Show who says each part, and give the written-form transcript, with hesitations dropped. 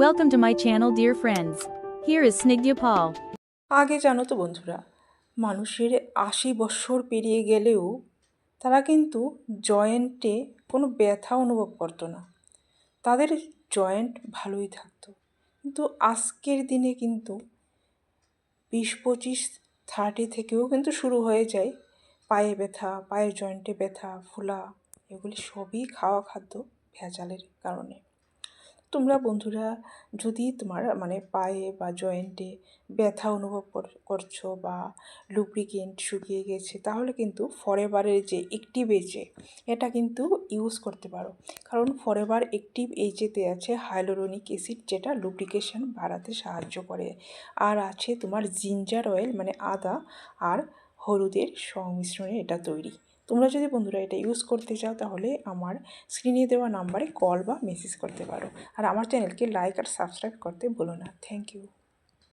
Speaker 1: Welcome to my channel, dear friends. Here is Snigdha Paul.
Speaker 2: আগে জানো তো বন্ধুরা, মানুষের 80 বছর পেরিয়ে গেলেও তারা কিন্তু জয়েন্টে কোনো ব্যথা অনুভব করতো না। তাদের জয়েন্ট ভালোই থাকতো। কিন্তু আজকের দিনে কিন্তু 20, 25, 30 থেকেও কিন্তু শুরু হয়ে যায় পায়ে ব্যথা, পায়ের জয়েন্টে ব্যথা, ফোলা। এগুলি সবই খাওয়া খাদ্য ভেজালের কারণে। তোমরা বন্ধুরা যদি তোমার পায়ে বা জয়েন্টে ব্যথা অনুভব করছো বা লুব্রিকেন্ট শুকিয়ে গেছে, তাহলে কিন্তু ফরএভারের যে অ্যাক্টিভ এজে এটা কিন্তু ইউজ করতে পারো। কারণ ফরএভার অ্যাক্টিভ এজেতে আছে হাইলোরনিক অ্যাসিড, যেটা লুব্রিকেশন বাড়াতে সাহায্য করে। আর আছে তোমার জিঞ্জার অয়েল, আদা আর হলুদের সংমিশ্রণে এটা তৈরি। তোমরা যদি বন্ধুরা এটা ইউজ করতে চাও, তাহলে আমার স্ক্রিনে দেওয়া নাম্বারে কল বা মেসেজ করতে পারো। আর আমার চ্যানেলকে লাইক আর সাবস্ক্রাইব করতে ভুলো না। Thank you.